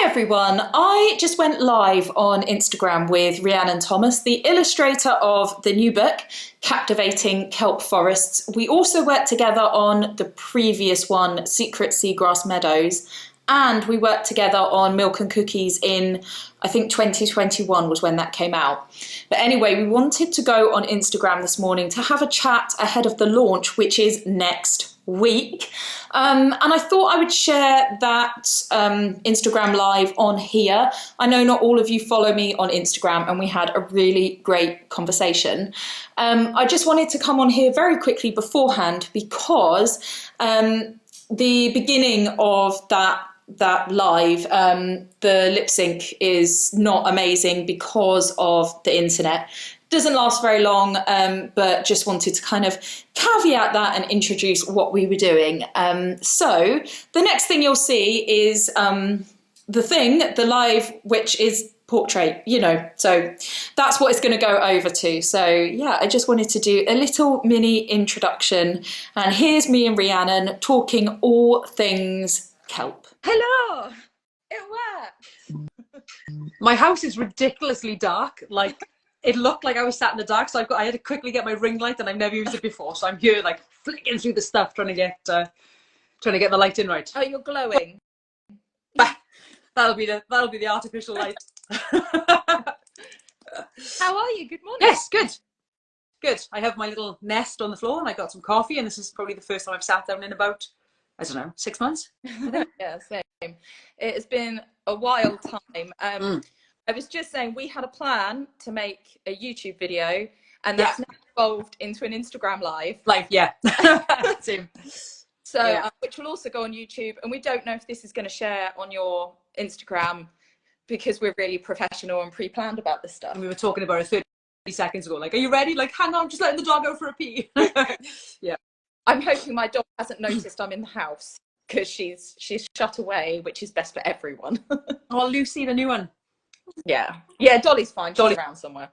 Hi everyone, I just went live on Instagram with Rhiannon Thomas, the illustrator of the new book, Captivating Kelp Forests. We also worked together on the previous one, Secret Seagrass Meadows, and we worked together on Milk and Cookies in, I think 2021 was when that came out. But anyway, we wanted to go on Instagram this morning to have a chat ahead of the launch, which is next week. And I thought I would share that Instagram live on here. I know not all of you follow me on Instagram, and we had a really great conversation. I just wanted to come on here very quickly beforehand because the beginning of that live, the lip sync is not amazing because of the internet. Doesn't last very long, but just wanted to kind of caveat that and introduce what we were doing. So the next thing you'll see is the live, which is portrait, so that's what it's going to go over to. So yeah, I just wanted to do a little mini introduction, and here's me and Rhiannon talking all things kelp. Hello, it worked. My house is ridiculously dark. Like, it looked like I was sat in the dark, so I had to quickly get my ring light, and I've never used it before. So I'm here, like, flicking through the stuff, trying to get the light in right. Oh, you're glowing. That'll be the artificial light. How are you? Good morning. Yes, good. I have my little nest on the floor, and I got some coffee, and this is probably the first time I've sat down in about, I don't know, 6 months. Yeah, same. It has been a wild time. I was just saying we had a plan to make a YouTube video, and that's now evolved into an Instagram live. Yeah. Same. So, which will also go on YouTube, and we don't know if this is going to share on your Instagram because we're really professional and pre-planned about this stuff. And we were talking about it 30 seconds ago. Like, are you ready? Like, hang on, I'm just letting the dog go for a pee. Yeah. I'm hoping my dog hasn't noticed I'm in the house because she's shut away, which is best for everyone. Oh, Lucy, the new one. Yeah, Dolly's fine. She's around somewhere.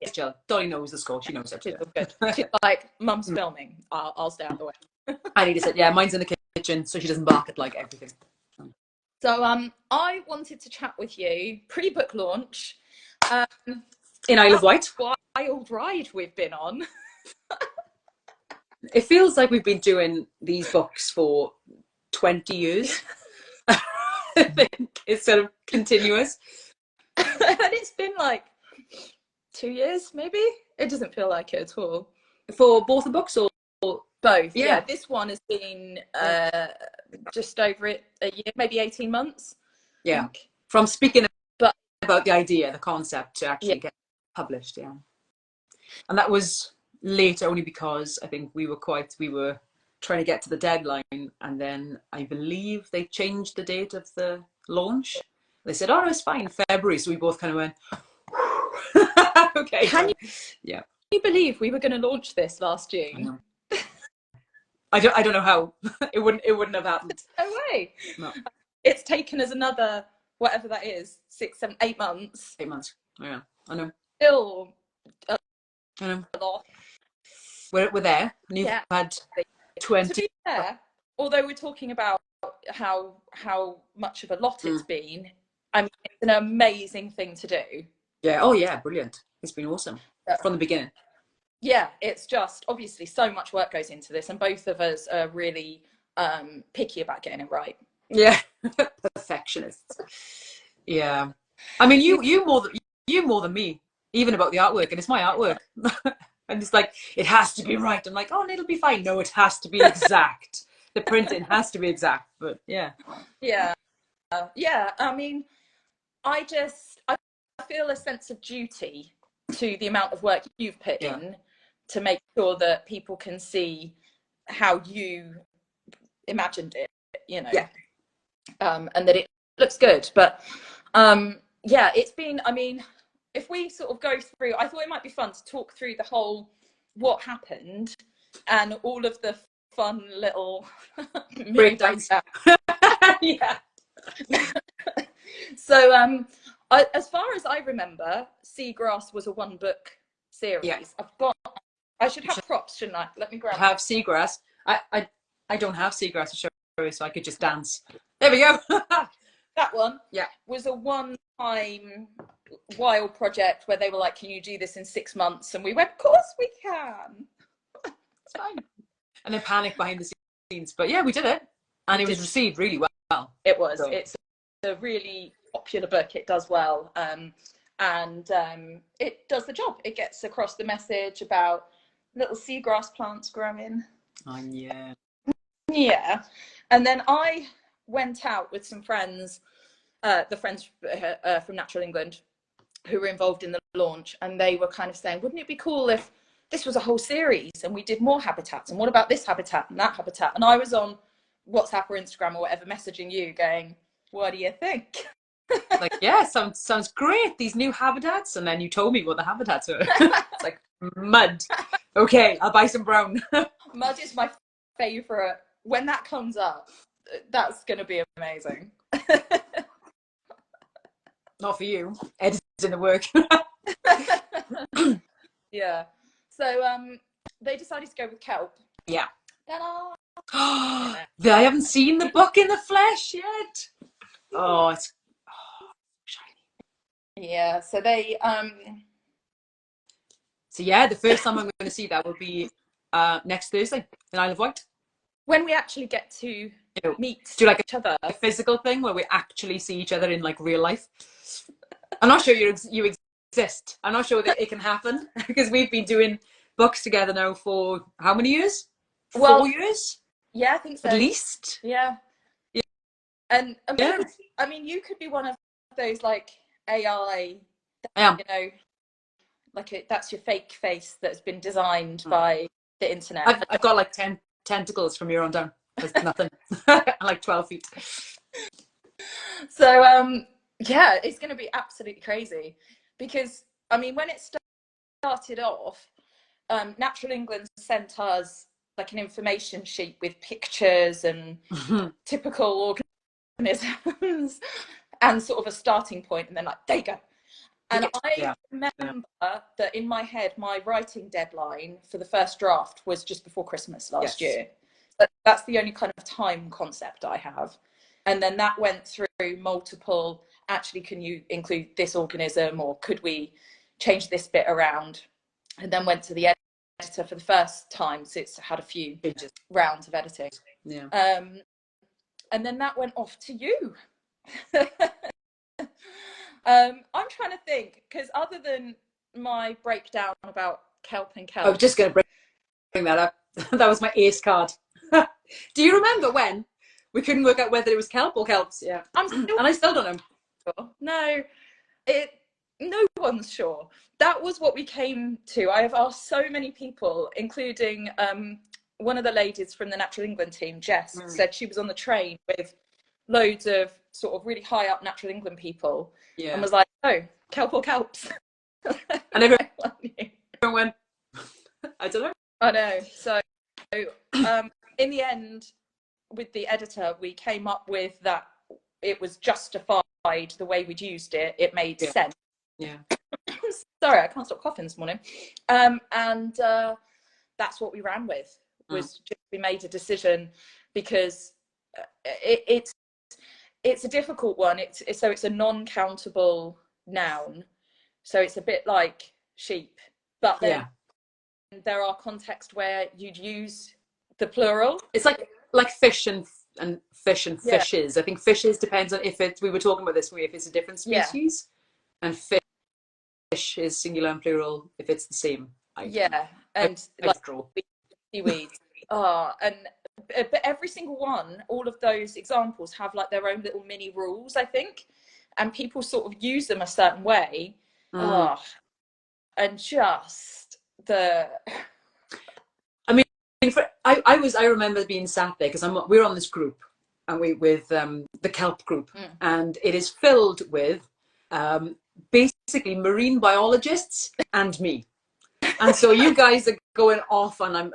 Yeah. Dolly knows the score. She knows it. She's good. She's like, Mum's filming. I'll stay out of the way. I need to sit. Yeah, mine's in the kitchen, so she doesn't bark at like everything. So I wanted to chat with you pre-book launch. In Isle of Wight. Wild ride we've been on. It feels like we've been doing these books for 20 years. I think it's sort of continuous. And it's been like 2 years, maybe. It doesn't feel like it at all. For both the books or both? Yeah, this one has been just over a year, maybe 18 months. Yeah, from speaking about the idea, the concept, to actually get published. Yeah, and that was late only because I think we were trying to get to the deadline, and then I believe they changed the date of the launch. They said, "Oh no, it's fine, February." So we both kind of went, "Okay." Can you believe we were going to launch this last June? I don't know how. It wouldn't have happened. No way. No. It's taken us another, whatever that is, 6, 7, 8 months. 8 months. Yeah, I know. Still I know. a lot. We're there. And you've had 20. To be fair, although we're talking about how much of a lot it's been, I mean, it's an amazing thing to do. Yeah. Oh yeah, brilliant. It's been awesome from the beginning. Yeah, it's just obviously so much work goes into this, and both of us are really picky about getting it right. Yeah, perfectionists. Yeah, I mean, you more than me, even about the artwork, and it's my artwork. And it's like, it has to be right. I'm like, oh, it'll be fine. No, it has to be exact. The printing has to be exact. But yeah. I mean, I feel a sense of duty to the amount of work you've put in to make sure that people can see how you imagined it, and that it looks good. But it's been, I mean, if we sort of go through, I thought it might be fun to talk through the whole what happened and all of the fun little breakdowns. Yeah. So as far as I remember, Seagrass was a 1-book series. Yeah. I should have props, shouldn't I? Let me grab. Have Seagrass. I don't have Seagrass to show you, so I could just dance. There we go. that one Yeah. was a one-time wild project where they were like, can you do this in 6 months? And we went, of course we can. It's fine. And then panic behind the scenes. But yeah, we did it. And it was received really well. It was. So. It's a really popular book. It does well. And it does the job. It gets across the message about little seagrass plants growing. Oh, yeah. Yeah. And then I went out with some friends, the friends from Natural England, who were involved in the launch, and they were kind of saying, wouldn't it be cool if this was a whole series and we did more habitats, and what about this habitat and that habitat? And I was on WhatsApp or Instagram or whatever messaging you going, what do you think? Like, yeah, sounds great, these new habitats. And then you told me what the habitats were. It's like mud. Okay, I'll buy some brown. Mud is my favourite. When that comes up, that's going to be amazing. Not for you. Editing the work. Yeah. So they decided to go with kelp. Yeah. Ta-da! I haven't seen the book in the flesh yet. Oh, it's shiny. Yeah. So they So yeah, the first time I'm going to see that will be next Thursday in Isle of Wight. When we actually get to meet do like each other, a physical thing where we actually see each other in like real life. I'm not sure you exist. I'm not sure that it can happen because we've been doing books together now for how many years? 4 years? Yeah, I think so. At least. Yeah. Yeah. And Yeah. I mean, you could be one of those like AI. I am. You know, like that's your fake face that's been designed by the internet. I've got like 10 tentacles from here on down. There's nothing. Like 12 feet. So yeah, it's going to be absolutely crazy because I mean, when it started off, Natural England sent us like an information sheet with pictures and typical organisms and sort of a starting point, and then like, there you go. And I remember that in my head, my writing deadline for the first draft was just before Christmas last year. But that's the only kind of time concept I have. And then that went through multiple, actually, can you include this organism, or could we change this bit around? And then went to the editor for the first time, so it's had a few rounds of editing. Yeah. And then that went off to you. I'm trying to think, because other than my breakdown about kelp and kelp, I was just going to bring that up. That was my ace card. Do you remember when we couldn't work out whether it was kelp or kelps? Yeah. And I still don't know. Sure. No, no one's sure. That was what we came to. I have asked so many people, including one of the ladies from the Natural England team, Jess, said she was on the train with loads of sort of really high up Natural England people, and was like, oh, kelp or kelps? And everyone went, I don't know. I know. So in the end, with the editor, we came up with that it was justified the way we'd used it. It made sense. Yeah. Sorry, I can't stop coughing this morning. And that's what we ran with. Was just we made a decision because it's a difficult one. It's a non-countable noun, so it's a bit like sheep. But then there are contexts where you'd use the plural. It's like fish and fishes. I think fishes depends on if it's. We were talking about this. If it's a different species, and fish is singular and plural if it's the same. And like seaweeds. But every single one, all of those examples have like their own little mini rules, I think, and people sort of use them a certain way. And just the. I mean, I remember being sat there because we're on this group, and with the kelp group, and it is filled with basically marine biologists and me. And so you guys are going off, and I'm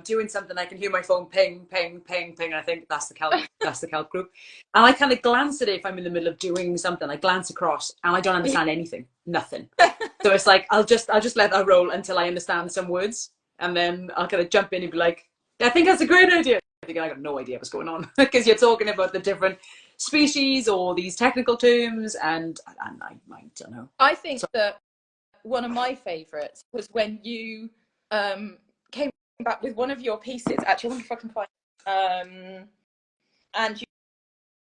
doing something. I can hear my phone ping, ping, ping, ping. And I think that's the kelp group. And I kind of glance at it if I'm in the middle of doing something. I glance across, and I don't understand anything, nothing. So it's like I'll just let that roll until I understand some words, and then I'll kind of jump in and be like, I think that's a great idea. thinking, I got no idea what's going on because you're talking about the different species or these technical terms, and I don't know. I think that one of my favourites was when you came back with one of your pieces. Actually, I wonder if I can find and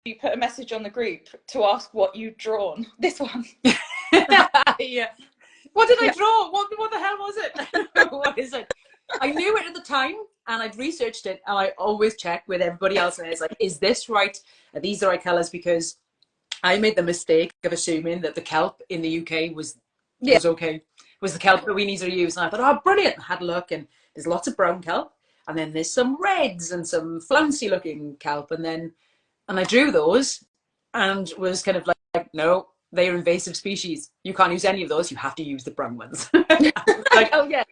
you put a message on the group to ask what you'd drawn. This one. Yeah. What did I draw? What the hell was it? What is it? I knew it at the time, and I'd researched it, and I always check with everybody else, and it's like, is this right? Are these the right colours? Because I made the mistake of assuming that the kelp in the UK was okay. Was the kelp that we need to use? And I thought, oh, brilliant. I had a look, and there's lots of brown kelp, and then there's some reds and some flouncy looking kelp, and I drew those, and was kind of like, no, they are invasive species. You can't use any of those. You have to use the brown ones. Like, oh yeah.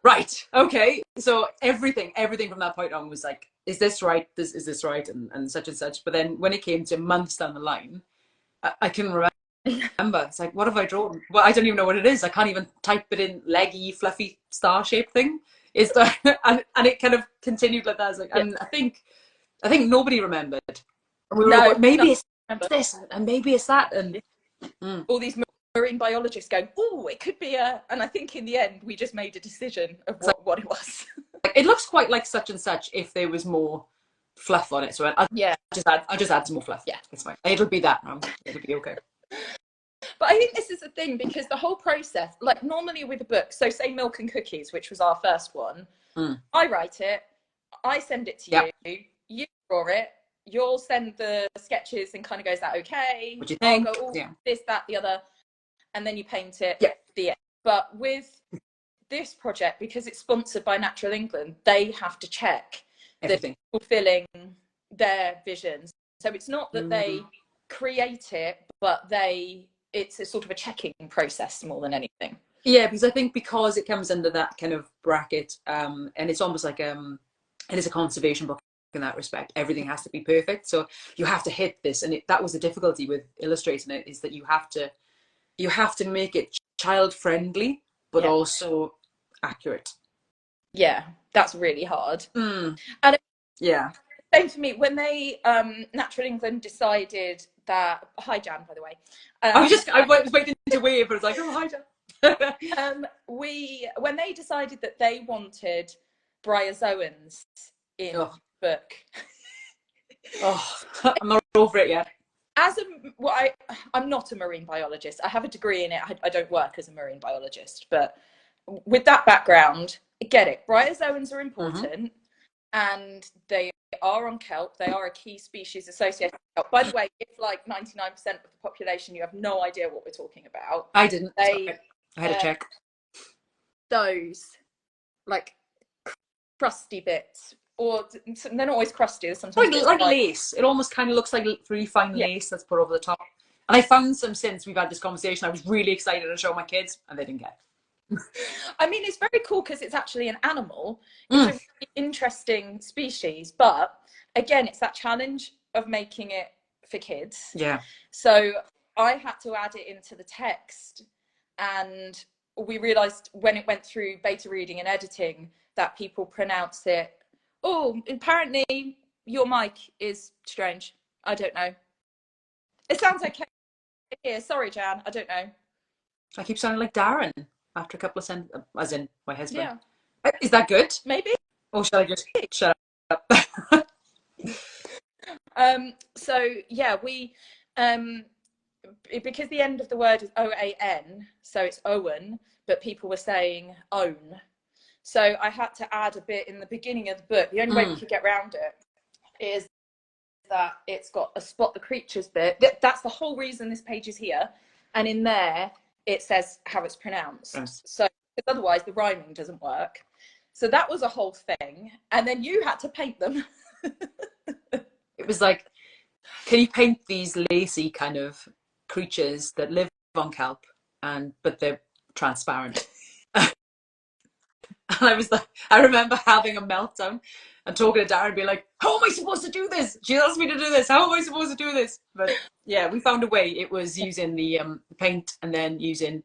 Right. Okay. So everything from that point on was like, is this right? Is this right? And such and such. But then when it came to months down the line, I couldn't remember. It's like, what have I drawn? Well, I don't even know what it is. I can't even type it in leggy, fluffy, star-shaped thing. Is that and it kind of continued like that. I was like, and I think nobody remembered. And we were like, maybe it's this, and maybe it's that, and all these marine biologists going, oh, it could be a, and I think in the end we just made a decision of what it was. It looks quite like such and such if there was more fluff on it. So I'll just add some more fluff. Yeah, it's fine. It'll be that now. It'll be okay. But I think this is the thing, because the whole process, like normally with a book, so say Milk and Cookies, which was our first one, I write it, I send it to you, you draw it, you'll send the sketches and kind of goes, that okay? What do you think? I'll go, this, that, the other, and then you paint it at the end. But with this project, because it's sponsored by Natural England, they have to check everything, that fulfilling their visions. So it's not that they create it, but it's a sort of a checking process more than anything. Yeah, because I think because it comes under that kind of bracket, and it's almost like it is a conservation book in that respect. Everything has to be perfect, so you have to hit this, and that was the difficulty with illustrating it, is that you have to make it child friendly but also accurate. Yeah, that's really hard. And same for me when they Natural England decided that, hi Jan, by the way, I was waiting to wave, but it's like, oh, hi Jan. When they decided that they wanted bryozoans in the book, I'm not over it yet. I'm not a marine biologist. I have a degree in it. I don't work as a marine biologist, but with that background, I get it. Bryozoans are important, and they are on kelp. They are a key species associated with kelp. By the way, if like 99% of the population, you have no idea what we're talking about. I didn't. I had to check. Those like crusty bits, or they're not always crusty. There's sometimes like lace. It almost kind of looks like really fine lace that's put over the top. And I found some since we've had this conversation. I was really excited to show my kids, and they didn't get it. I mean, it's very cool because it's actually an animal. It's a really interesting species, but again, it's that challenge of making it for kids. Yeah. So I had to add it into the text, and we realised when it went through beta reading and editing that people pronounce it, oh, apparently your mic is strange. I don't know. It sounds okay here. Sorry, Jan. I don't know. I keep sounding like Darren after a couple of sentences, as in my husband. Yeah. Is that good? Maybe. Or shall I just shut up? So yeah, we because the end of the word is OAN, so it's Owen, but people were saying own. So I had to add a bit in the beginning of the book. The only way we could get around it is that it's got a spot the creatures bit. That's the whole reason this page is here. And in there, it says how it's pronounced. Yes. So otherwise the rhyming doesn't work. So that was a whole thing. And then you had to paint them. It was like, can you paint these lacy kind of creatures that live on kelp, but they're transparent? And I was like, I remember having a meltdown and talking to Darren and being like, how am I supposed to do this? She asked me to do this. How am I supposed to do this? But yeah, we found a way. It was using the paint and then using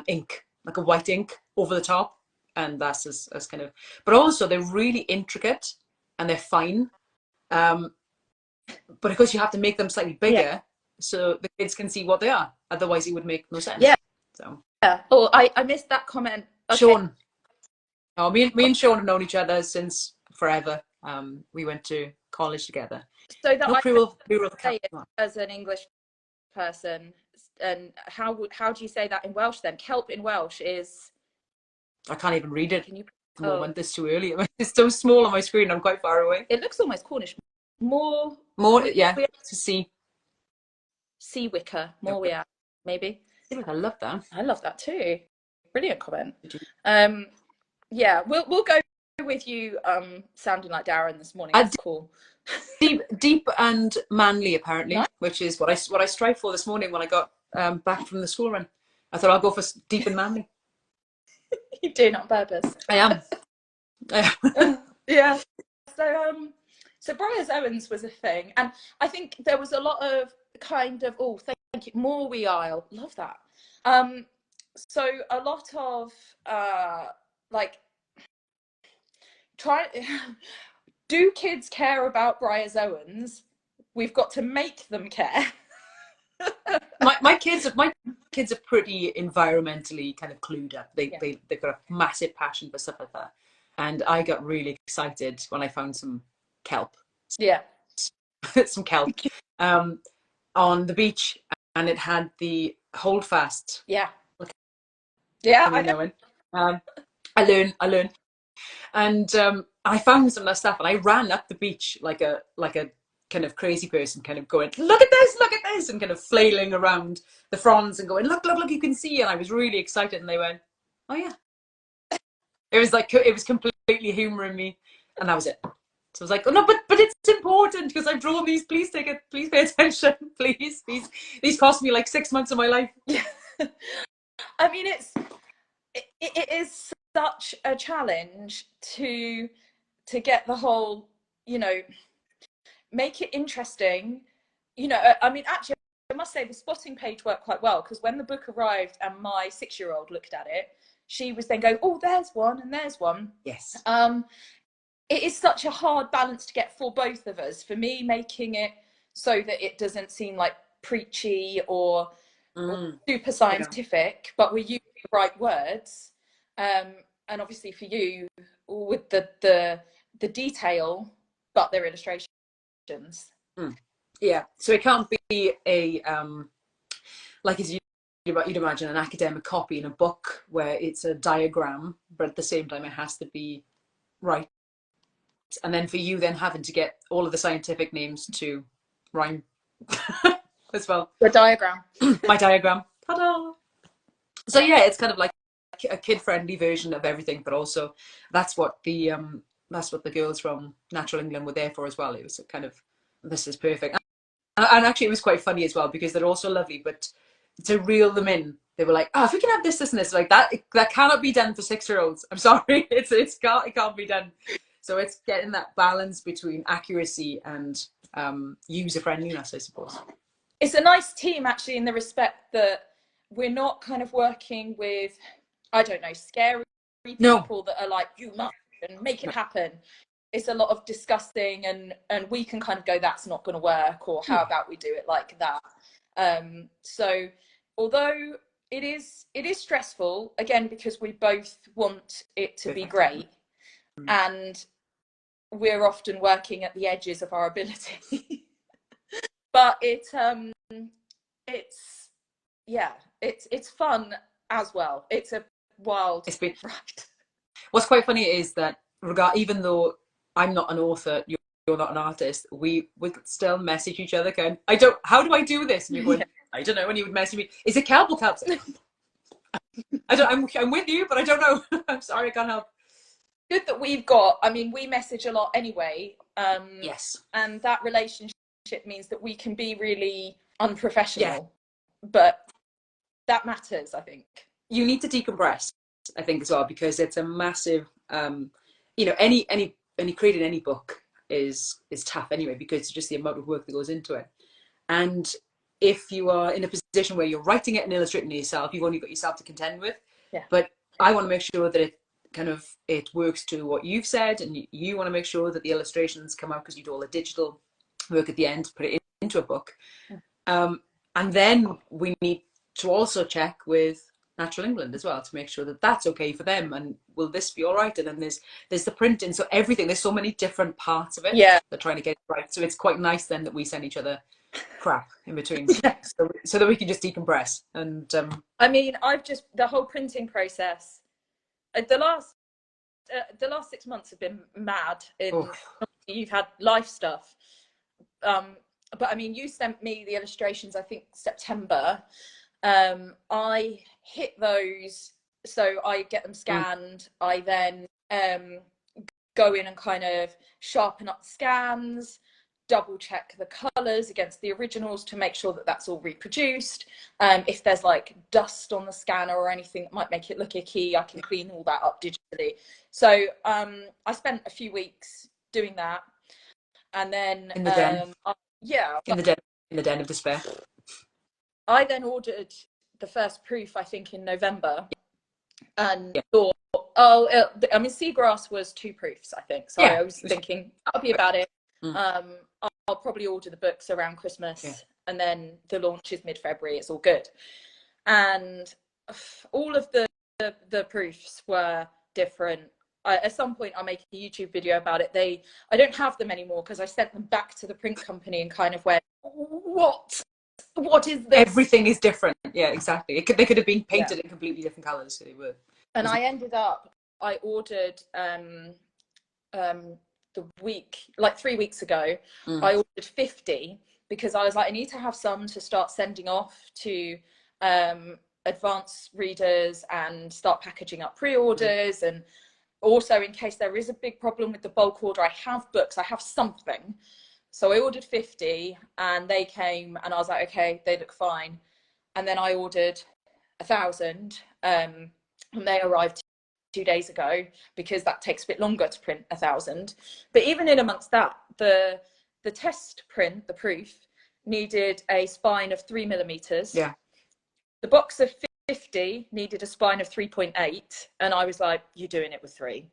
ink, like a white ink over the top. And that's as kind of, but also they're really intricate and they're fine. But of course you have to make them slightly bigger so the kids can see what they are. Otherwise it would make no sense. Yeah. So Oh, I missed that comment. Okay. Sean. Oh, me and Sean have known each other since forever. We went to college together. So that No plural say it as an English person, and how do you say that in Welsh then? Kelp in Welsh is... I can't even read it. Can you... The moment this too early. It's so small on my screen. I'm quite far away. It looks almost Cornish. More, yeah. To see. Sea wicker. More we are, maybe. I love that. I love that too. Brilliant comment. Yeah, we'll go with you sounding like Darren this morning. That's cool. Deep and manly, apparently, Nice. which is what I strived for this morning when I got back from the school run. I thought I'll go for deep and manly. You're doing it on purpose. I am. Yeah. So Briars Owens was a thing, and I think there was a lot of kind of thank you, more we Isle, love that. So a lot of like do kids care about Briars Owens? We've got to make them care. my kids are pretty environmentally kind of clued up. They've got a massive passion for stuff like that, and I got really excited when I found some kelp. Yeah. Some kelp on the beach, and it had the holdfast. Yeah. Yeah, I know. I learn, and I found some of that stuff, and I ran up the beach like a kind of crazy person, kind of going, look at this, and kind of flailing around the fronds and going, look, you can see. And I was really excited, and they went, oh yeah. It was completely humouring me, and that was it. So I was like, oh no, but it's important because I've drawn these. Please take it. Please pay attention. Please. These cost me like 6 months of my life. Yeah. I mean, it is such a challenge to get the whole, make it interesting. I mean, actually, I must say the spotting page worked quite well, because when the book arrived and my 6-year-old looked at it, she was then going, oh, there's one and there's one. Yes. It is such a hard balance to get for both of us. For me, making it so that it doesn't seem like preachy or super scientific, but we're using the right words. And obviously for you, with the detail, but they're illustrations. Yeah, so it can't be a like as you'd imagine an academic copy in a book where it's a diagram, but at the same time it has to be right. And then for you then having to get all of the scientific names to rhyme as well. The diagram. My diagram. Ta-da! So yeah, it's kind of like a kid-friendly version of everything, but also that's what the girls from Natural England were there for as well. It was kind of, this is perfect. And actually it was quite funny as well, because they're all so lovely, but to reel them in, they were like, oh, if we can have this and this, like that cannot be done for 6-year-olds. I'm sorry, it can't be done. So it's getting that balance between accuracy and user friendliness, I suppose. It's a nice team, actually, in the respect that we're not kind of working with, I don't know, scary people that are like, you must and make it happen. It's a lot of discussing, and we can kind of go, that's not going to work, or how about we do it like that. So although it is stressful, again, because we both want it to be great, and we're often working at the edges of our ability. But it's fun as well. It's a wild ride. What's quite funny is that even though I'm not an author, you're not an artist, we would still message each other going, how do I do this? And you're going, I don't know. And you would message me, is it kelp or kelp? I'm with you, but I don't know. I'm sorry, I can't help. Good that we've got, I mean, we message a lot anyway. Yes. And that relationship means that we can be really unprofessional, but that matters, I think. You need to decompress, I think, as well, because it's a massive, any creating any book is tough anyway, because it's just the amount of work that goes into it. And if you are in a position where you're writing it and illustrating it yourself, you've only got yourself to contend with. Yeah. But I want to make sure that kind of it works to what you've said, and you want to make sure that the illustrations come out because you do all the digital work at the end to put it into a book. And then we need to also check with Natural England as well to make sure that that's okay for them, and will this be all right? And then there's the printing, so everything, there's so many different parts of it. Yeah, they're trying to get it right. So it's quite nice then that we send each other crap in between, yeah. so that we can just decompress. And I mean, the whole printing process, the last 6 months have been mad. You've had life stuff, but I mean, you sent me the illustrations, I think September. I hit those, so I get them scanned. I then go in and kind of sharpen up the scans, double check the colors against the originals to make sure that that's all reproduced. If there's like dust on the scanner or anything that might make it look icky, I can clean all that up digitally. So I spent a few weeks doing that, and then in the den, in the den of despair. I then ordered the first proof, I think, in November, and thought, I mean, Seagrass was 2 proofs, I think. So I was thinking, I'll be about it. I'll probably order the books around Christmas, and then the launch is mid-February. It's all good. And all of the proofs were different. At some point, I'll make a YouTube video about it. I don't have them anymore because I sent them back to the print company and kind of went, what is this? Everything is different. Yeah, exactly. They could have been painted in completely different colors. So they were. And I ordered the week, like 3 weeks ago, I ordered 50 because I was like, I need to have some to start sending off to advanced readers and start packaging up pre-orders, and also in case there is a big problem with the bulk order, I have books, I have something. So I ordered 50 and they came, and I was like, okay, they look fine. And then I ordered 1,000 and they arrived 2 days ago because that takes a bit longer to print 1,000. But even in amongst that, the test print, the proof, needed a spine of 3 millimeters. Yeah. The box of 50 needed a spine of 3.8, and I was like, you're doing it with 3.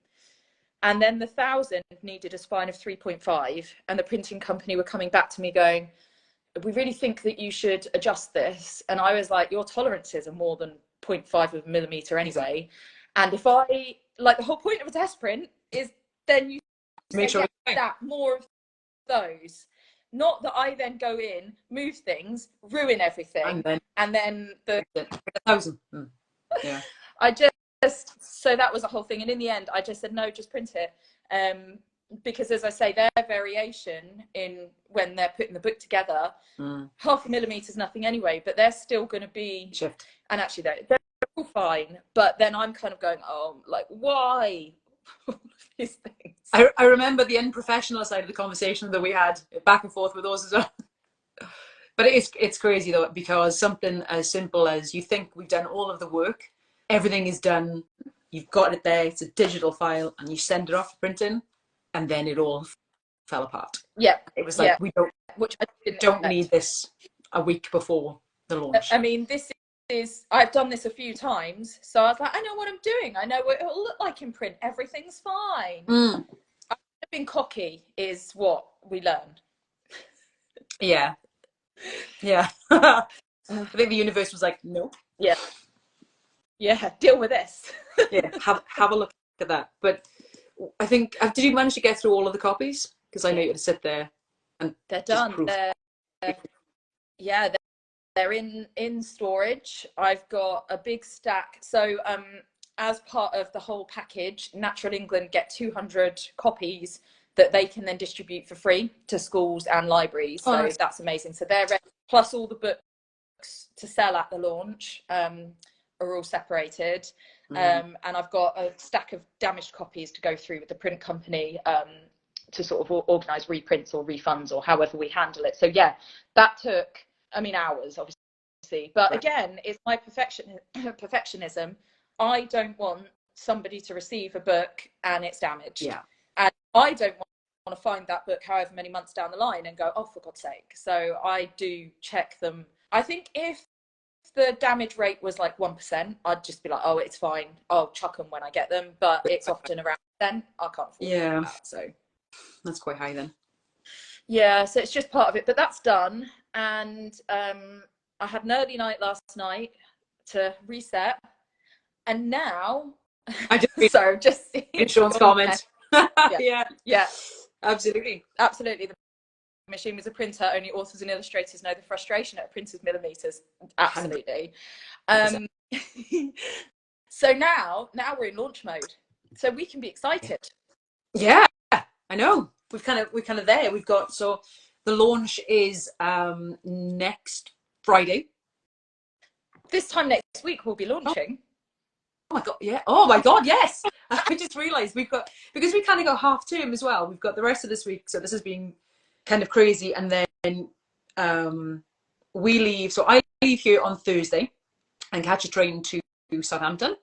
And then the 1,000 needed a spine of 3.5, and the printing company were coming back to me going, we really think that you should adjust this. And I was like, your tolerances are more than 0.5 of a millimeter anyway. And if I, like, the whole point of a test print is then you make sure that more of those. Not that I then go in, move things, ruin everything, and then the 1,000. Yeah. I just, so that was the whole thing. And in the end, I just said, no, just print it. Because as I say, their variation in when they're putting the book together, 0.5 millimeter is nothing anyway, but they're still going to be shift. And actually they're all fine. But then I'm kind of going, oh, like, why? All of these things. I remember the unprofessional side of the conversation that we had back and forth with us as well. But it's crazy though, because something as simple as you think we've done all of the work, everything is done, you've got it there, it's a digital file, and you send it off for printing, and then it all fell apart. Yeah. It was like, we don't need this a week before the launch. I mean, I've done this a few times, so I was like, I know what I'm doing. I know what it'll look like in print. Everything's fine. Being cocky is what we learned. Yeah. I think the universe was like, nope. Yeah, deal with this. Yeah, have a look at that. But I think, did you manage to get through all of the copies? Because I know you had to sit there and they're done. They're in storage. I've got a big stack. So as part of the whole package, Natural England get 200 copies that they can then distribute for free to schools and libraries. So nice. That's amazing. So they're ready. Plus all the books to sell at the launch are all separated. And I've got a stack of damaged copies to go through with the print company to sort of organise reprints or refunds or however we handle it. So yeah, that took, I mean, hours, obviously. But again, it's my perfectionism. I don't want somebody to receive a book and it's damaged. Yeah. And I don't want to find that book however many months down the line and go, oh, for God's sake. So I do check them. I think if the damage rate was like 1%, I'd just be like, oh, it's fine, I'll chuck them when I get them. But it's often around 10. I can't afford that, so that's quite high then. Yeah, so it's just part of it, but that's done. And I had an early night last night to reset, and now I just so just insurance comment. Yeah, absolutely. The machine was a printer. Only authors and illustrators know the frustration at a printer's millimeters. Absolutely. So now we're in launch mode, so we can be excited. Yeah, I know. We're kind of there. We've got, so the launch is next Friday. This time next week we'll be launching. Oh my god, yeah. Oh my god, yes. I just realized we've got, because we kind of got half term as well, we've got the rest of this week, so this has been kind of crazy. And then we leave, so I leave here on Thursday and catch a train to Southampton,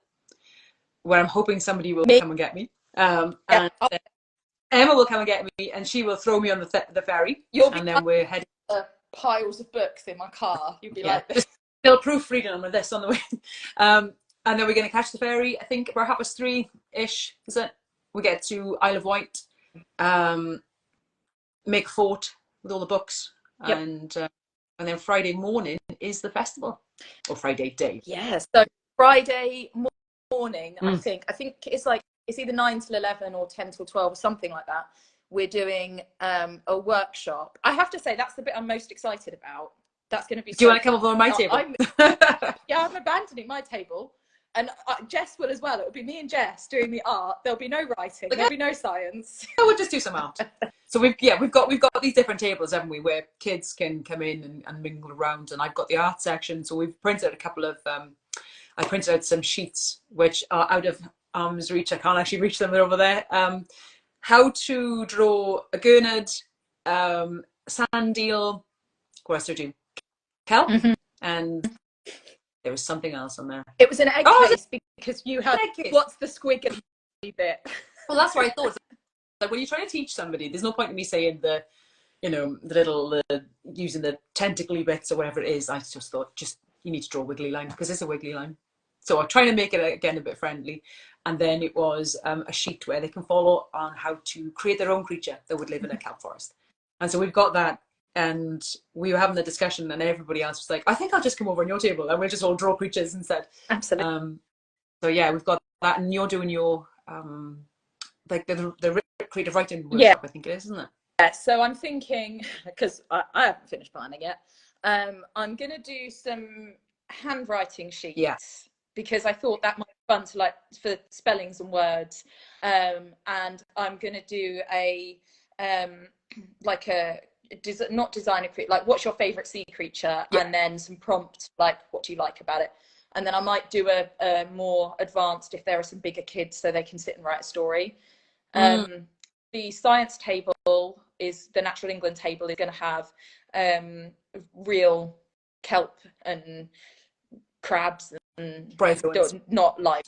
where I'm hoping somebody will come and get me. And Emma will come and get me, and she will throw me on the ferry. And then we're heading piles of books in my car. You'll be like this. Still proofreading on this on the way. And then we're going to catch the ferry, I think about 3:30-ish, is it? We get to Isle of Wight, make a fort with all the books, and then Friday morning is the festival, or Friday day. Yeah, so Friday morning, I think it's either 9 till 11 or 10 till 12 or something like that. We're doing a workshop. I have to say that's the bit I'm most excited about. That's going to be. Do you want to come over on my table? I'm abandoning my table. And Jess will as well. It will be me and Jess doing the art. There'll be no writing. There'll be no science. We'll just do some art. So we've got these different tables, haven't we, where kids can come in and mingle around. And I've got the art section. So we've printed a couple of. I printed out some sheets which are out of arm's reach. I can't actually reach them. They're over there. How to draw a gurnard, sand eel. What else do I do? Kelp, and there was something else on there. It was an egg case because you had what's the squiggly bit? Well, that's what I thought. Like when you're trying to teach somebody, there's no point in me saying the little using the tentacly bits or whatever it is. I just thought you need to draw a wiggly line because it's a wiggly line. So I'm trying to make it again a bit friendly. And then it was a sheet where they can follow on how to create their own creature that would live in a kelp forest. And so we've got that. And we were having the discussion, and everybody else was like, I think I'll just come over on your table and we'll just all draw creatures instead. Absolutely. So yeah, we've got that, and you're doing your like the creative writing workshop, I think it is, isn't it? Yeah, so I'm thinking, because I haven't finished planning yet, I'm going to do some handwriting sheets because I thought that might be fun to for spellings and words. And I'm going to do a not design a creature, like what's your favorite sea creature, and then some prompts like what do you like about it, and then I might do a more advanced if there are some bigger kids so they can sit and write a story. The science table is the Natural England table is going to have real kelp and crabs and not like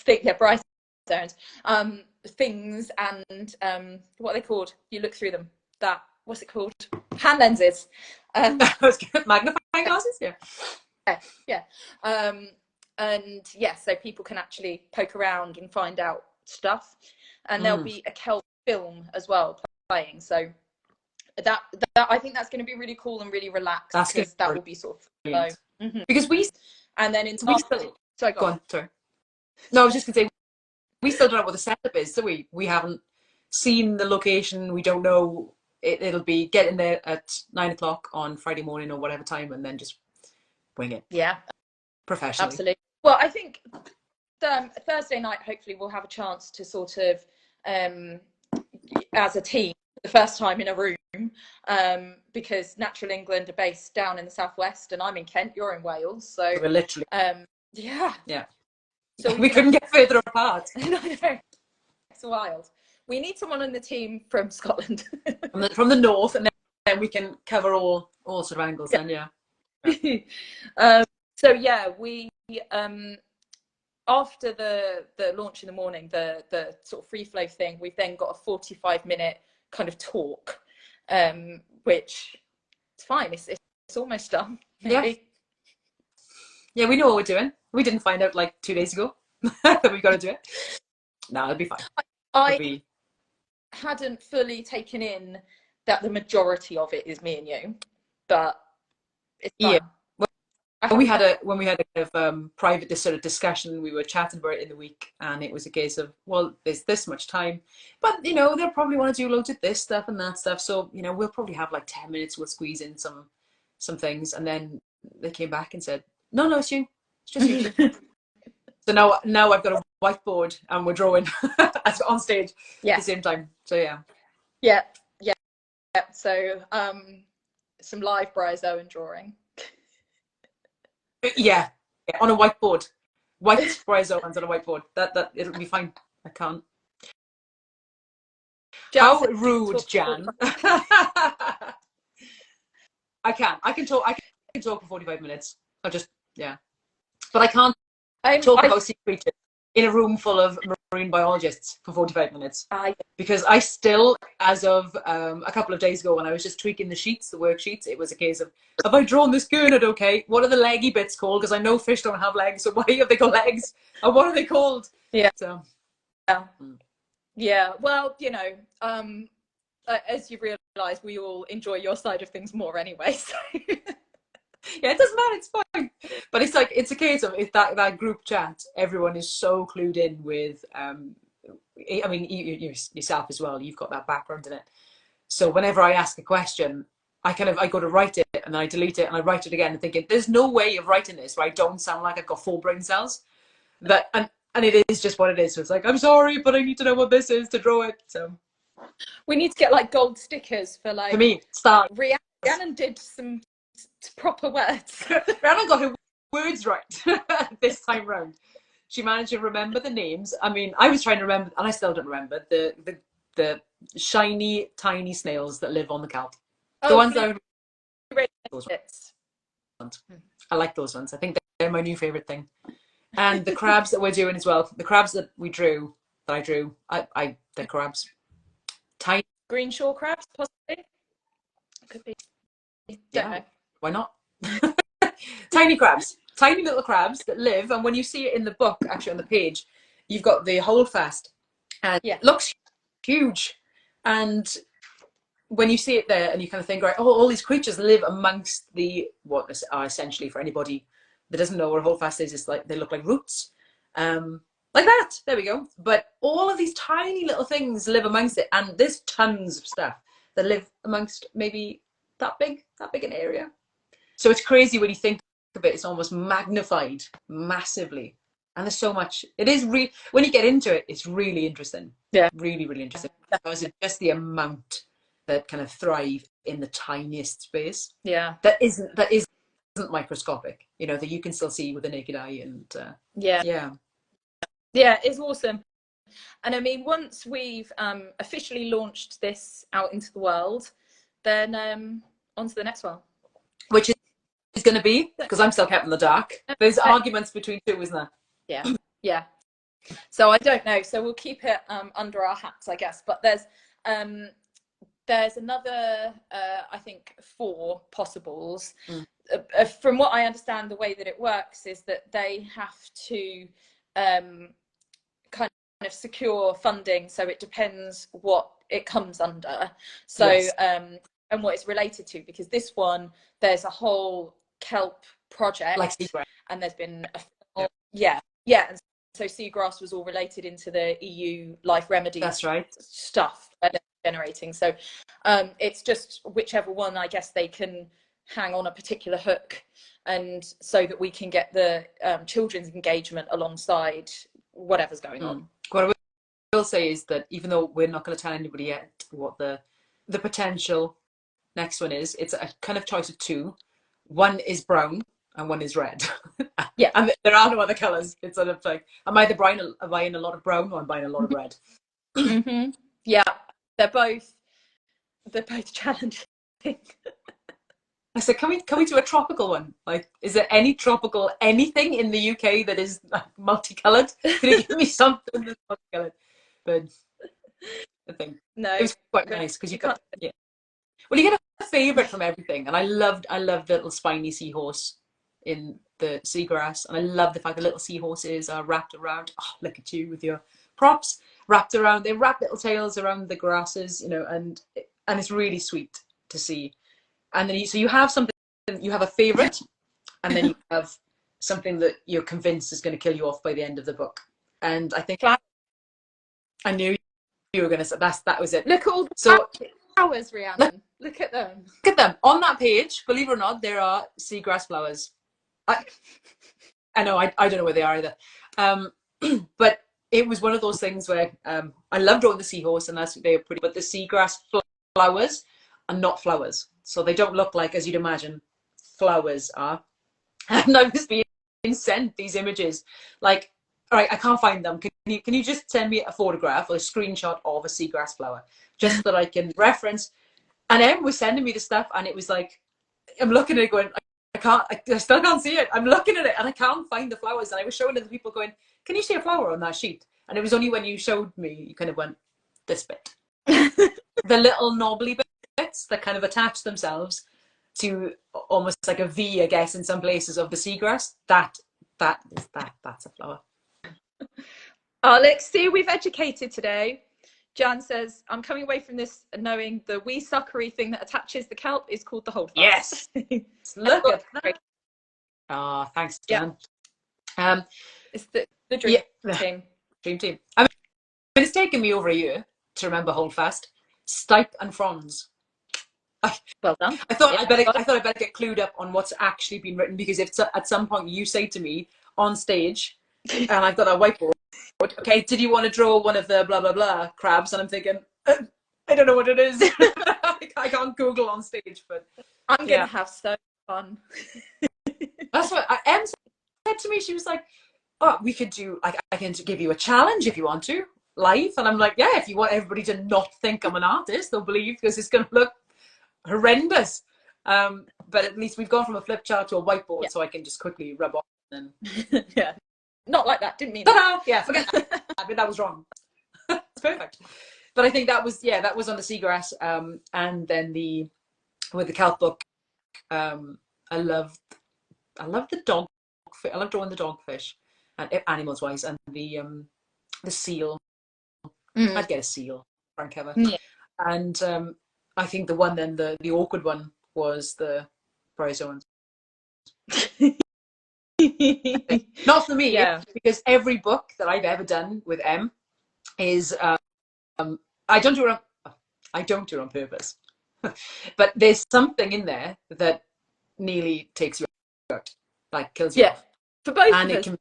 brightstones, things, and what are they called? You look through them. What's it called? Hand lenses. Magnifying glasses? Yeah. And so people can actually poke around and find out stuff. And there'll be a kelp film as well playing. So that I think that's going to be really cool and really relaxed, because that will be sort of because and then sorry, go on. Sorry. No, I was just going to say we still don't know what the setup is, so we haven't seen the location. We don't know. It'll be getting there at 9 o'clock on Friday morning or whatever time, and then just wing it. Yeah, professionally. Absolutely. Well, I think Thursday night, hopefully, we'll have a chance to sort of, as a team, the first time in a room, because Natural England are based down in the southwest, and I'm in Kent. You're in Wales, so we're literally. Yeah. So we couldn't get further apart. It's wild. We need someone on the team from Scotland. from the north, and then we can cover all sort of angles. Then, so yeah, we after the launch in the morning, the sort of free flow thing, we've then got a 45-minute kind of talk, which it's fine. It's almost done. Maybe. Yeah, we know what we're doing. We didn't find out like 2 days ago that we've got to do it. No, it'll be fine. I hadn't fully taken in that the majority of it is me and you, but it's fine. Yeah. When we had a kind of private sort of discussion, we were chatting about it in the week, and it was a case of, well, there's this much time, but you know they'll probably want to do loads of this stuff and that stuff, so you know we'll probably have like 10 minutes. We'll squeeze in some things, and then they came back and said, no, it's you, it's just you. So now I've got a whiteboard and we're drawing on stage at the same time. So yeah. So some live Bryozoan drawing. Yeah, on a whiteboard. White bryozoans on a whiteboard. That it'll be fine. I can't. How rude, Jan. I can talk for 45 minutes. I'll just but I can't talk about sea creatures in a room full of marine biologists for 45 minutes. Because I still, as of a couple of days ago when I was just tweaking the worksheets, it was a case of, have I drawn this gurnard okay? What are the leggy bits called? Because I know fish don't have legs, so why have they got legs? And what are they called? Yeah. So. Yeah. Well, you know, as you realise, we all enjoy your side of things more anyway. So. Yeah, it doesn't matter, it's fine. But it's like, it's a case of, if that group chat, everyone is so clued in with, I mean, you yourself as well, you've got that background in it. So whenever I ask a question, I go to write it and then I delete it and I write it again and thinking, there's no way of writing this where I don't sound like I've got 4 brain cells. And it is just what it is. So it's like, I'm sorry, but I need to know what this is to draw it. So we need to get like gold stickers for like, for me, start. Rhiannon did some proper words. Rhiannon got her words right this time round. She managed to remember the names. I mean, I was trying to remember, and I still don't remember the shiny, tiny snails that live on the kelp. The ones that I like those ones. I think they're my new favorite thing. And the crabs that we're doing as well. The crabs that I drew, they're crabs. Tiny green shore crabs, possibly. Could be. Don't know. Why not? Tiny crabs, tiny little crabs that live, and when you see it in the book, actually on the page, you've got the holdfast, and it looks huge. And when you see it there, and you kind of think, right, oh, all these creatures live amongst what are essentially, for anybody that doesn't know what a holdfast is, it's like they look like roots, like that. There we go. But all of these tiny little things live amongst it, and there's tons of stuff that live amongst maybe that big an area. So it's crazy when you think of it, it's almost magnified massively. And there's so much. It is when you get into it, it's really interesting. Yeah. Really, really interesting. Because it's just the amount that kind of thrive in the tiniest space. Yeah. That isn't microscopic, you know, that you can still see with the naked eye. And yeah, it's awesome. And I mean, once we've officially launched this out into the world, then on to the next one. Which is going to be, because I'm still kept in the dark, there's arguments between two, isn't there? Yeah. So I don't know. So we'll keep it under our hats, I guess. But there's another, I think, 4 possibles. From what I understand, the way that it works is that they have to kind of secure funding. So it depends what it comes under. So and what it's related to, because this one, there's a whole kelp project, like Seagrass. And there's been and so Seagrass was all related into the EU life remedy. That's right. Stuff generating. So it's just whichever one, I guess, they can hang on a particular hook, and so that we can get the children's engagement alongside whatever's going on. What I will say is that even though we're not going to tell anybody yet what the potential next one is, it's a kind of choice of 2. One is brown and one is red. And there are no other colors. It's sort of like, am I buying a lot of brown, or I'm buying a lot of red? Yeah, they're both challenging. I said, can we do a tropical one? Like, is there any tropical anything in the UK that is like, multicolored? Can you give me something that's multicolored? But I think no, it was quite nice because you got well, you get a favorite from everything, and I loved little spiny seahorse in the seagrass, and I love the fact that little seahorses are wrapped around. Oh, look at you with your props wrapped around. They wrap little tails around the grasses, you know, and it's really sweet to see. And then so you have something, you have a favorite, and then you have something that you're convinced is going to kill you off by the end of the book. And I think I knew you were going to say that was it. Look at all the flowers, Rhiannon. Look at them. Look at them. On that page, believe it or not, there are seagrass flowers. I know, I don't know where they are either. But it was one of those things where I love drawing the seahorse, and they're pretty, but the seagrass flowers are not flowers. So they don't look like, as you'd imagine, flowers are. And I was being sent these images, like, all right, I can't find them. Can you just send me a photograph or a screenshot of a seagrass flower, just so that I can reference? And Em was sending me the stuff, and it was like, I'm looking at it going, I still can't see it. I'm looking at it and I can't find the flowers. And I was showing other people going, can you see a flower on that sheet? And it was only when you showed me, you kind of went, this bit. The little knobbly bits that kind of attach themselves to almost like a V, I guess, in some places of the seagrass. That's a flower. Oh, let's see, we've educated today. Jan says, I'm coming away from this knowing the wee suckery thing that attaches the kelp is called the holdfast. Yes. Look at that. Oh, thanks, Jan. Yeah. It's the dream team. Dream team. I mean, it's taken me over a year to remember holdfast. Stipe and fronds. Well done. I thought I better get clued up on what's actually been written, because if at some point you say to me on stage, and I've got a whiteboard, okay, did you want to draw one of the blah blah blah crabs? And I'm thinking, I don't know what it is. I can't Google on stage, but I'm gonna have so fun. That's what Em said to me. She was like, oh, we could do, like, I can give you a challenge if you want to, live. And I'm like, yeah, if you want everybody to not think I'm an artist, they'll believe, because it's going to look horrendous. But at least we've gone from a flip chart to a whiteboard, so I can just quickly rub off and yeah. Not like that, didn't mean that. Yeah, forget that. I mean, that was wrong. It's perfect. But I think that was on the seagrass. And then with the kelp book, I love the dog. I love drawing the dogfish, and animals wise, and the seal. I'd get a seal, front cover. Yeah. And I think the one then the awkward one was the bryozoans. Not for me, because every book that I've ever done with Em is I don't do it on purpose, but there's something in there that nearly takes you out, like kills you. Yeah, for both and of it us. can,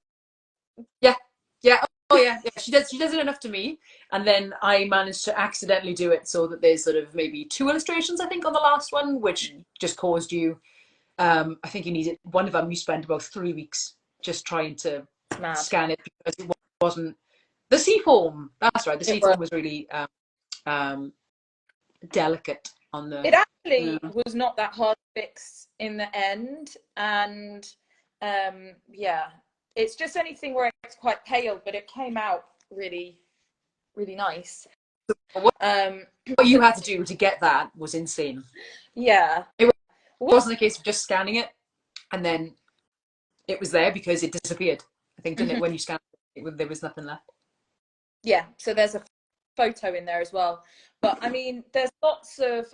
she does it enough to me, and then I managed to accidentally do it so that there's sort of maybe 2 illustrations, I think, on the last one, which just caused you. I think you needed one of them. You spent about 3 weeks just trying to scan it, because it wasn't the sea foam. That's right. The sea foam was really delicate on the. It actually was not that hard to fix in the end, and it's just anything where it's quite pale, but it came out really, really nice. What you had to do to get that was insane. Yeah. It wasn't a case of just scanning it and then it was there, because it disappeared. I think, didn't it? When you scanned it, there was nothing left. Yeah, so there's a photo in there as well. But I mean, there's lots of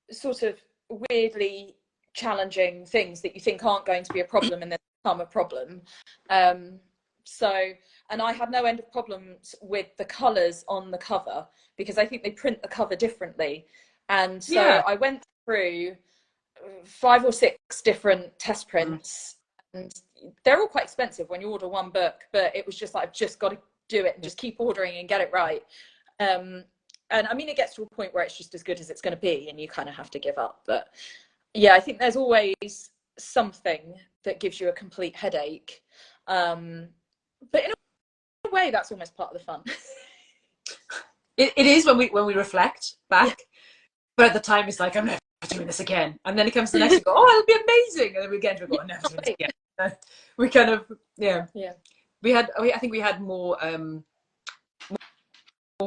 sort of weirdly challenging things that you think aren't going to be a problem and then become a problem. And I had no end of problems with the colours on the cover, because I think they print the cover differently. And so I went through 5 or 6 different test prints, and they're all quite expensive when you order one book, but it was just like, I've just got to do it and just keep ordering and get it right. And I mean, it gets to a point where it's just as good as it's going to be, and you kind of have to give up. But yeah, I think there's always something that gives you a complete headache. But in a way, that's almost part of the fun. It is when we reflect back, but at the time it's like, I'm never doing this again. And then it comes to the next, and go, oh, it'll be amazing. And then we get into it, go, I'm never doing this again. We kind of, I think we had more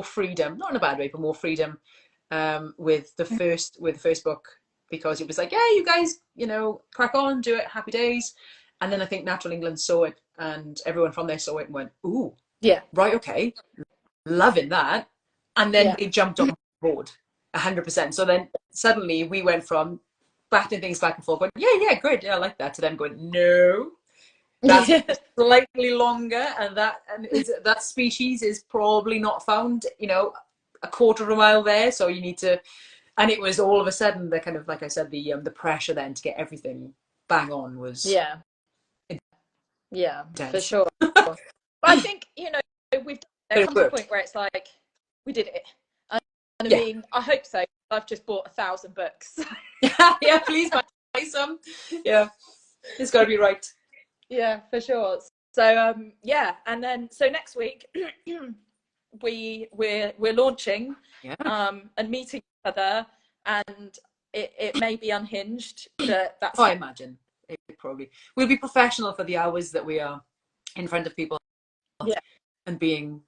freedom, not in a bad way, but more freedom with the first book, because it was like, yeah, you guys, you know, crack on, do it, happy days. And then I think Natural England saw it, and everyone from there saw it and went, ooh, Yeah. right, okay, loving that. And then Yeah. they jumped on board 100%. So then suddenly we went from batting things back and forth, going, yeah, great, yeah, I like that, to them going, no, that's Yeah. slightly longer, and that species is probably not found, you know, a quarter of a mile there. So you need to, and it was all of a sudden the kind of, like I said, the pressure then to get everything bang on was Yeah, for intense. sure. But I think, you know, there But it comes a worked. point where it's like, we did it. And I Yeah. mean, I hope so. I've just bought 1,000 books. Yeah, please buy some. Yeah, it's got to be right. Yeah, for sure. So yeah, and then so next week we're launching and meeting each other, and it may be unhinged, but that's I imagine it probably we'll be professional for the hours that we are in front of people. Yeah. And being,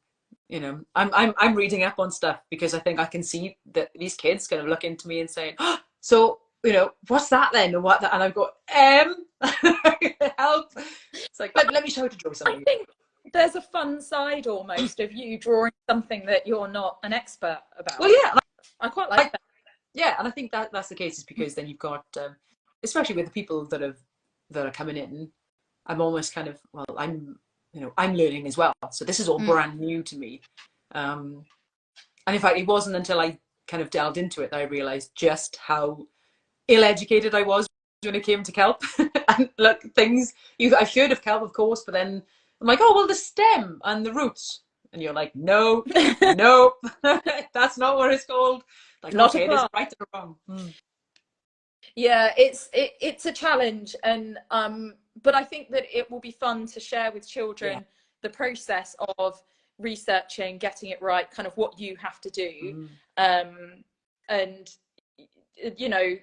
you know, I'm reading up on stuff because I think I can see that these kids kind of look into me and saying, oh, so, you know, what's that then? And what that? And I've got help. It's like, let me show you to draw something. I think there's a fun side almost of you drawing something that you're not an expert about. Well, yeah, I quite like that. Yeah, and I think that's the case, is because then you've got, especially with the people that are coming in, I'm almost kind of, well, I'm learning as well. So this is all brand new to me. And in fact, it wasn't until I kind of delved into it that I realized just how ill-educated I was when it came to kelp. And look, I've heard of kelp, of course, but then I'm like, oh, well, the stem and the roots. And you're like, no, that's not what it's called. Like, Not okay, a there's plant. right or wrong. Yeah, it's a challenge, and but I think that it will be fun to share with children the process of researching, getting it right, kind of what you have to do. And you know,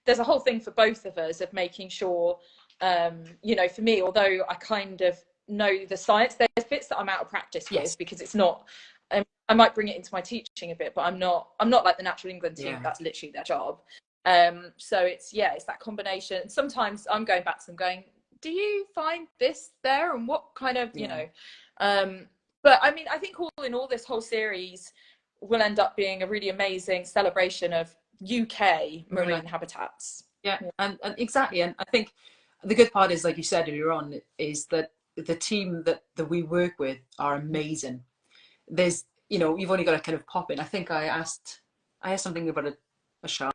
there's a whole thing for both of us of making sure, you know, for me, although I kind of know the science, there's bits that I'm out of practice with, because it's not, I might bring it into my teaching a bit, but I'm not like the Natural England team. That's literally their job. So it's that combination. Sometimes I'm going back to them going, do you find this there, and what kind of, you know, but I mean, I think all in all, this whole series will end up being a really amazing celebration of UK marine habitats. And exactly. And I think the good part is, like you said earlier on, is that the team that we work with are amazing. There's, you know, you've only got to kind of pop in. I think I asked something about a shark,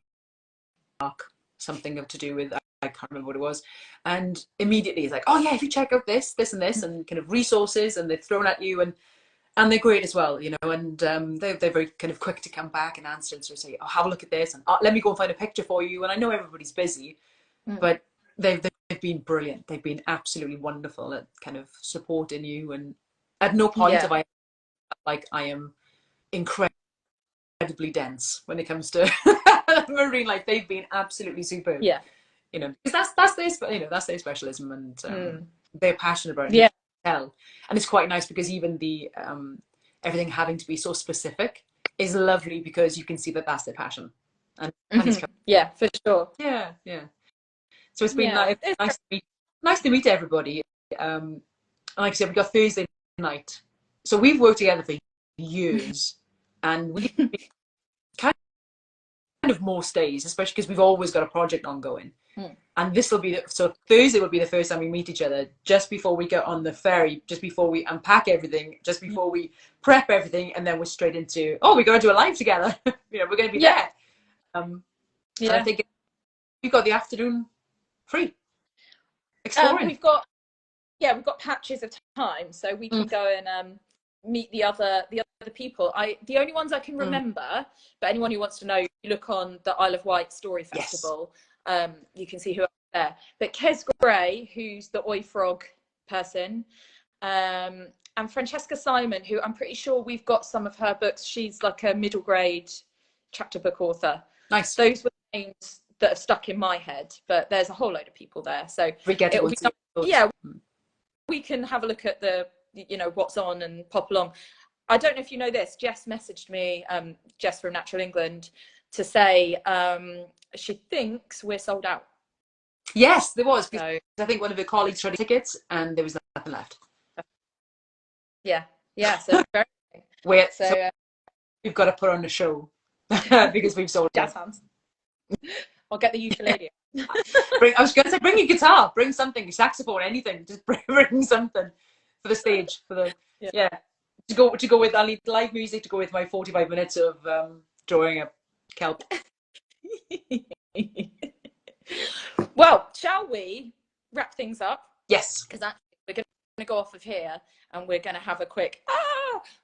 something to do with, I can't remember what it was, and immediately it's like, oh yeah, if you check out this and this, and kind of resources, and they're thrown at you, and they're great as well, you know, and they're very kind of quick to come back and answer and sort of say, oh, have a look at this, and let me go and find a picture for you. And I know everybody's busy, but they've been brilliant. They've been absolutely wonderful at kind of supporting you, and at no point have I like I am incredibly dense when it comes to marine life. They've been absolutely superb. You know, because that's their, you know, that's their specialism, and they're passionate about it. And it's quite nice because even the everything having to be so specific is lovely, because you can see that that's their passion. And it's for sure. So it's been nice to meet everybody. And like I said, we got Thursday night, so we've worked together for years, and we've been kind of most days, especially because we've always got a project ongoing. And this will be so Thursday will be the first time we meet each other, just before we get on the ferry, just before we unpack everything, just before we prep everything, and then we're straight into, oh, we're going to do a live together. You know, we're going to be there. And I think we've got the afternoon free exploring. We've got patches of time, so we can go and meet the other people. The only ones I can remember, but anyone who wants to know, you look on the Isle of Wight Story Festival. You can see who are there. But Kes Gray, who's the Oi Frog person, and Francesca Simon, who I'm pretty sure we've got some of her books. She's like a middle grade chapter book author. Nice. Those were the names that have stuck in my head, but there's a whole load of people there. So it'll be, we can have a look at the, you know, what's on and pop along. I don't know if you know this, Jess messaged me, Jess from Natural England, to say she thinks we're sold out. Yes, there was. So I think one of her colleagues tried tickets and there was nothing left. yeah. So very So we've got to put on a show because we've sold jazz out. hands. I'll get the ukulele. I was going to say, bring your guitar, bring something, your saxophone, anything. Just bring something for the stage, for the to go with. I need live music to go with my 45 minutes of drawing a kelp. Well, shall we wrap things up? Yes. Because actually we're going to go off of here and we're going to have a quick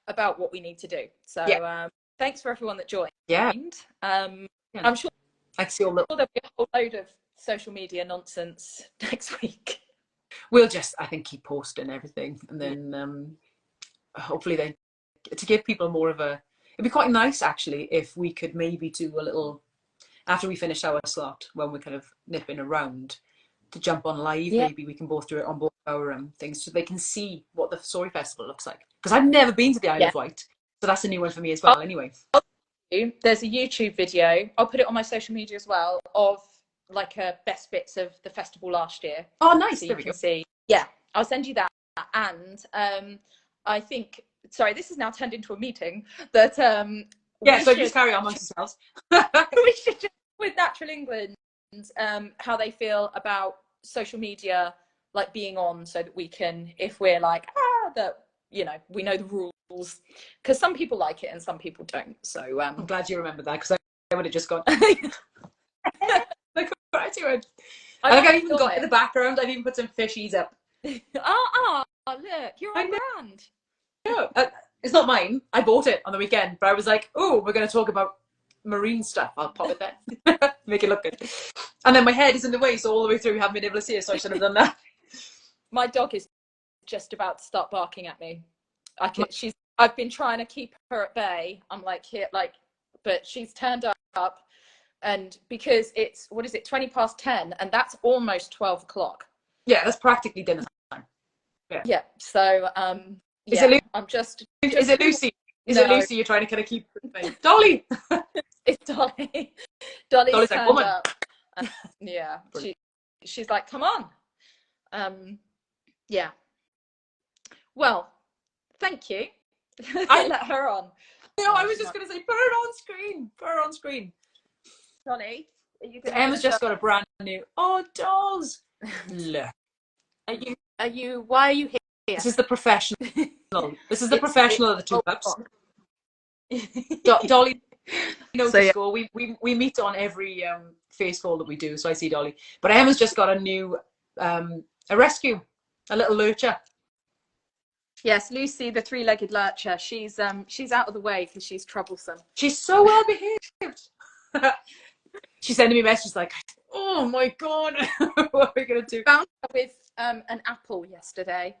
about what we need to do. So thanks for everyone that joined. Yeah. I'm sure there'll be a whole load of social media nonsense next week. We'll just, I think, keep posting everything, and then hopefully to give people more of a. It'd be quite nice actually if we could maybe do a little after we finish our slot when we're kind of nipping around to jump on live. Yeah. Maybe we can both do it on both our things so they can see what the Story Festival looks like. Because I've never been to the Isle of Wight, so that's a new one for me as well. Anyway, there's a YouTube video. I'll put it on my social media as well of like best bits of the festival last year. Oh, nice. So there you we can go. see. Yeah, I'll send you that. And I think, sorry, this has now turned into a meeting. That so just carry on amongst yourselves. We should just, with Natural England, how they feel about social media, like being on, so that we can, if we're like that, you know, we know the rules, because some people like it and some people don't. So I'm glad you remember that, because I would have just gone. Like, right, you would. I've even got in the background. I've even put some fishies up. Look, you're on brand. No, it's not mine. I bought it on the weekend, but I was like, oh, we're going to talk about marine stuff. I'll pop it there. Make it look good. And then my head is in the way, so all the way through we haven't been able to see it, so I should have done that. My dog is just about to start barking at me. I've been trying to keep her at bay. I'm like, here, like, but she's turned up, and because it's, 10:20, and that's almost 12 o'clock. Yeah, that's practically dinner time. Yeah. So is it Lucy? Is it Lucy you're trying to kind of keep Dolly? It's Dolly. Dolly's like, woman. up. Yeah. She's like, come on. Yeah. Well, thank you. I let her on. No, I was just going to say, put her on screen. Put her on screen. Dolly, are you going Emma's just got a brand new. Oh, dolls. Look. Are you? Why are you here? This is the professional. This is the professional of the two pups. Dolly knows the score. We meet on every face call that we do, so I see Dolly. But Emma's just got a new a rescue, a little lurcher. Yes, Lucy, the three-legged lurcher. She's out of the way because she's troublesome. She's so well behaved. She's sending me messages like, "Oh my god, what are we gonna do?" Found her with an apple yesterday.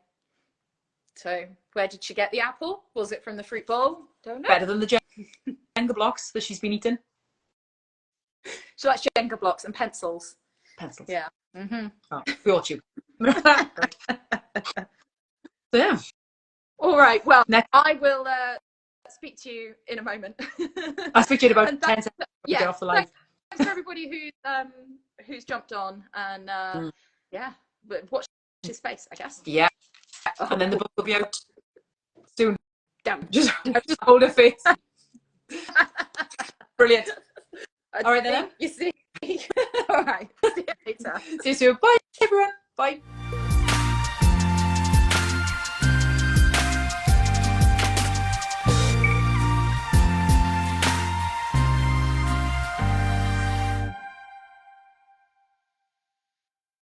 So where did she get the apple? Was it from the fruit bowl? Don't know. Better than the Jenga blocks that she's been eating. She likes Jenga blocks and pencils. Pencils. Yeah. Mm-hmm. Oh, we all chew. So yeah. All right. Well, I will speak to you in a moment. I'll speak to you in about 10 seconds. Yeah. Get off the line. Thanks for everybody who's jumped on, and but watch his face, I guess. Yeah. And then the book will be out soon. Damn. Just hold her face. Brilliant. All right then. You see. All right. See you later. See you soon. Bye, everyone. Bye.